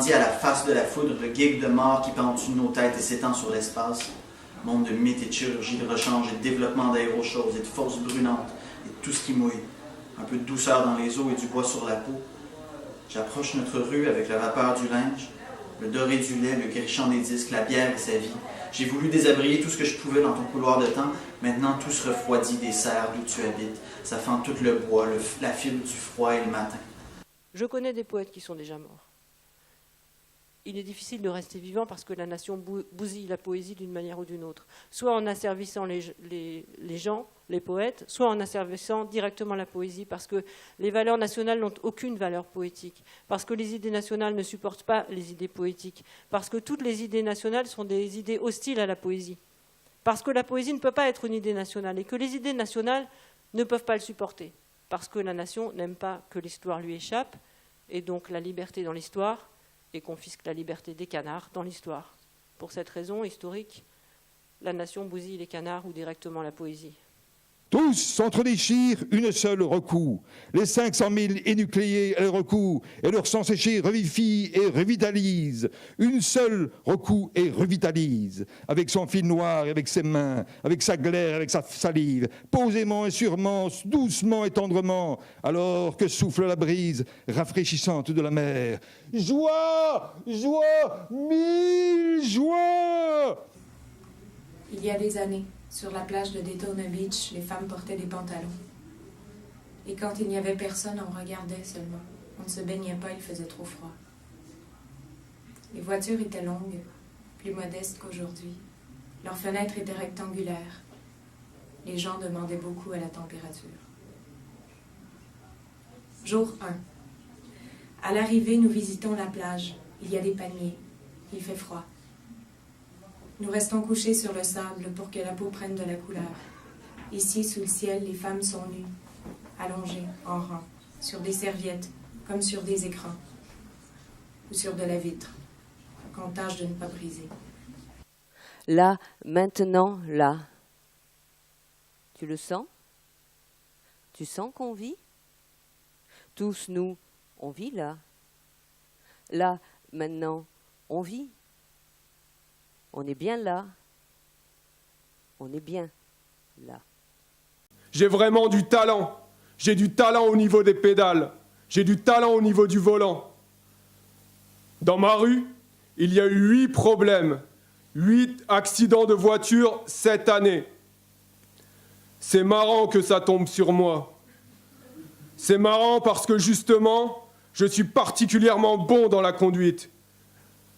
grandi à la face de la foudre, le gig de mort qui pend au-dessus de nos têtes et s'étend sur l'espace. Monde de mythes et de chirurgie, de rechange et de développement d'aérochoses et de forces brûlantes et de tout ce qui mouille. Un peu de douceur dans les os et du bois sur la peau. J'approche notre rue avec le vapeur du linge, le doré du lait, le grichant des disques, la bière et sa vie. J'ai voulu désabrier tout ce que je pouvais dans ton couloir de temps. Maintenant, tout se refroidit des serres d'où tu habites. Ça fend tout le bois, la fibre du froid et le matin. Je connais des poètes qui sont déjà morts. Il est difficile de rester vivant parce que la nation bousille la poésie d'une manière ou d'une autre. Soit en asservissant les gens, les poètes, soit en asservissant directement la poésie, parce que les valeurs nationales n'ont aucune valeur poétique, parce que les idées nationales ne supportent pas les idées poétiques, parce que toutes les idées nationales sont des idées hostiles à la poésie, parce que la poésie ne peut pas être une idée nationale et que les idées nationales ne peuvent pas le supporter, parce que la nation n'aime pas que l'histoire lui échappe, et donc la liberté dans l'histoire, et confisque la liberté des canards dans l'histoire. Pour cette raison historique, la nation bousille les canards ou directement la poésie. Tous s'entredéchirent une seule recoue. Les 500 000 énucléés, elle recoue, et leur sang séché revifie et revitalise. Une seule recoue et revitalise, avec son fil noir et avec ses mains, avec sa glaire, avec sa salive, posément et sûrement, doucement et tendrement, alors que souffle la brise rafraîchissante de la mer. Joie, joie, mille joies! Il y a des années, sur la plage de Daytona Beach, les femmes portaient des pantalons. Et quand il n'y avait personne, on regardait seulement. On ne se baignait pas, il faisait trop froid. Les voitures étaient longues, plus modestes qu'aujourd'hui. Leurs fenêtres étaient rectangulaires. Les gens demandaient beaucoup à la température. Jour 1. À l'arrivée, nous visitons la plage. Il y a des palmiers. Il fait froid. Nous restons couchés sur le sable pour que la peau prenne de la couleur. Ici, sous le ciel, les femmes sont nues, allongées, en rang, sur des serviettes, comme sur des écrans, ou sur de la vitre, qu'on tâche de ne pas briser. Là, maintenant, là. Tu le sens? Tu sens qu'on vit? Tous nous, on vit là. Là, maintenant, on vit. On est bien là. On est bien là. J'ai vraiment du talent. J'ai du talent au niveau des pédales. J'ai du talent au niveau du volant. Dans ma rue, il y a eu 8 problèmes. 8 accidents de voiture cette année. C'est marrant que ça tombe sur moi. C'est marrant parce que justement, je suis particulièrement bon dans la conduite.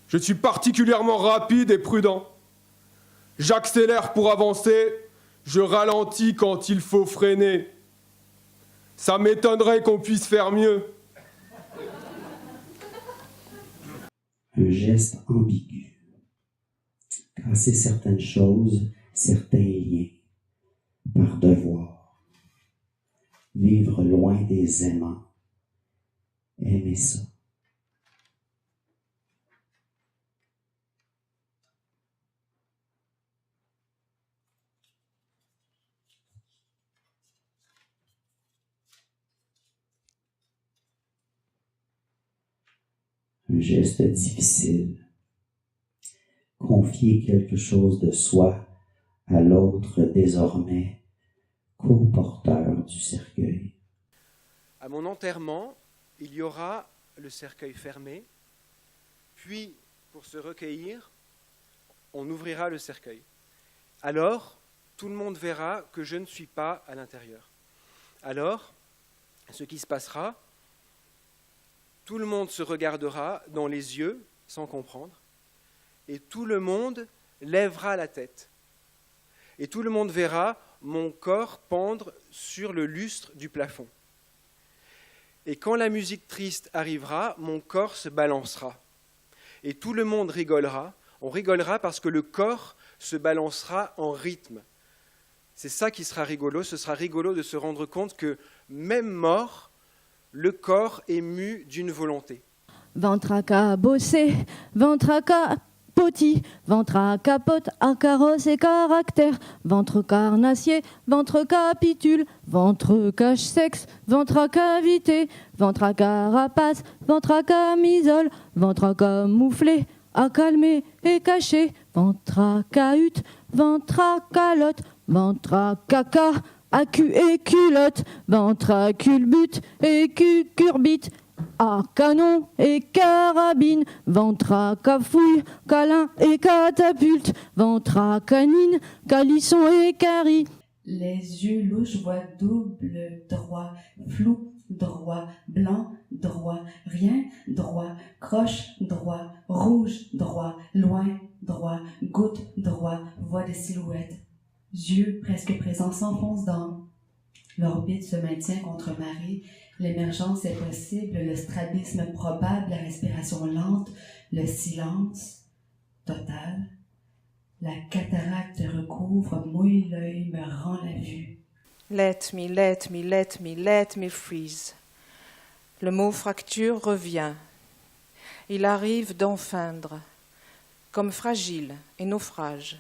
Je suis particulièrement rapide et prudent. J'accélère pour avancer, je ralentis quand il faut freiner. Ça m'étonnerait qu'on puisse faire mieux. Un geste ambigu. Casser certaines choses, certains liens, par devoir. Vivre loin des aimants. Aimer ça. Un geste difficile. Confier quelque chose de soi à l'autre désormais co-porteur du cercueil. À mon enterrement, il y aura le cercueil fermé, puis pour se recueillir, on ouvrira le cercueil. Alors, tout le monde verra que je ne suis pas à l'intérieur. Alors, ce qui se passera, tout le monde se regardera dans les yeux sans comprendre, et tout le monde lèvera la tête. Et tout le monde verra mon corps pendre sur le lustre du plafond. Et quand la musique triste arrivera, mon corps se balancera. Et tout le monde rigolera. On rigolera parce que le corps se balancera en rythme. C'est ça qui sera rigolo. Ce sera rigolo de se rendre compte que même mort, le corps est mu d'une volonté. Ventre à cas, bosser, ventre à cas, poti, ventre à capote, à carrosse et caractère, ventre carnassier, ventre capitule, ventre cache-sexe, ventre à cavité, ventre à carapace, ventre à camisole, ventre à camouflé, à calmer et cacher, ventre à cahute, ventre à calotte, ventre à caca, à cul et culotte, ventre à culbute et cucurbite, à canon et carabine, ventre à cafouille, câlin et catapulte, ventre à canine, calisson et carie. Les yeux louches voient double droit, flou droit, blanc droit, rien droit, croche droit, rouge droit, loin droit, goutte droit, voient des silhouettes. Yeux presque présents s'enfoncent dans l'orbite, se maintient contre marée. L'émergence est possible, le strabisme probable, la respiration lente, le silence total. La cataracte recouvre, mouille l'œil, me rend la vue. Let me, let me, let me, let me freeze. Le mot fracture revient. Il arrive d'enfeindre, comme fragile et naufrage.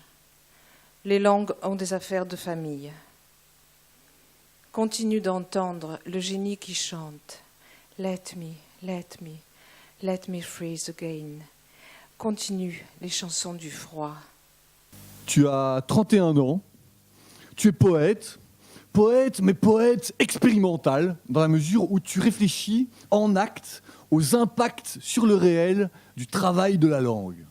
Les langues ont des affaires de famille. Continue d'entendre le génie qui chante. Let me, let me, let me freeze again. Continue les chansons du froid. Tu as 31 ans, tu es poète, mais poète expérimental, dans la mesure où tu réfléchis en actes aux impacts sur le réel du travail de la langue.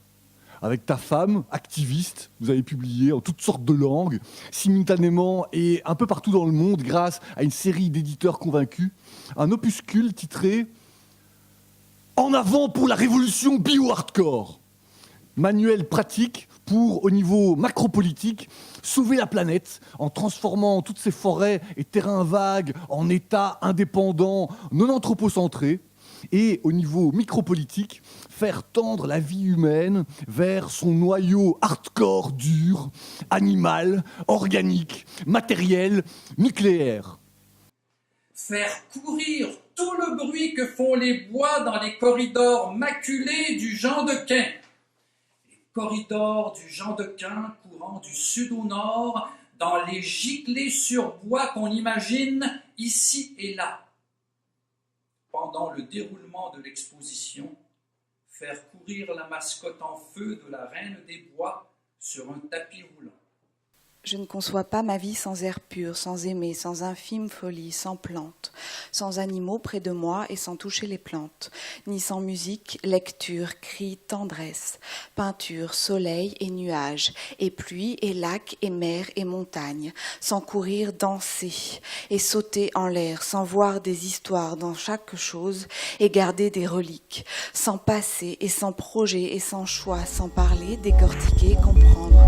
Avec ta femme, activiste, vous avez publié en toutes sortes de langues, simultanément et un peu partout dans le monde, grâce à une série d'éditeurs convaincus, un opuscule titré « En avant pour la révolution bio-hardcore ». Manuel pratique pour, au niveau macropolitique, sauver la planète en transformant toutes ces forêts et terrains vagues en États indépendants, non anthropocentrés, et au niveau micropolitique, faire tendre la vie humaine vers son noyau hardcore dur, animal, organique, matériel, nucléaire. Faire courir tout le bruit que font les bois dans les corridors maculés du Jean de Quin. Les corridors du Jean de Quin courant du sud au nord dans les giclées sur bois qu'on imagine ici et là. Pendant le déroulement de l'exposition, faire courir la mascotte en feu de la Reine des Bois sur un tapis roulant. Je ne conçois pas ma vie sans air pur, sans aimer, sans infime folie, sans plantes, sans animaux près de moi et sans toucher les plantes, ni sans musique, lecture, cri, tendresse, peinture, soleil et nuages, et pluie et lac et mer et montagne, sans courir, danser et sauter en l'air, sans voir des histoires dans chaque chose et garder des reliques, sans passé et sans projet et sans choix, sans parler, décortiquer, comprendre.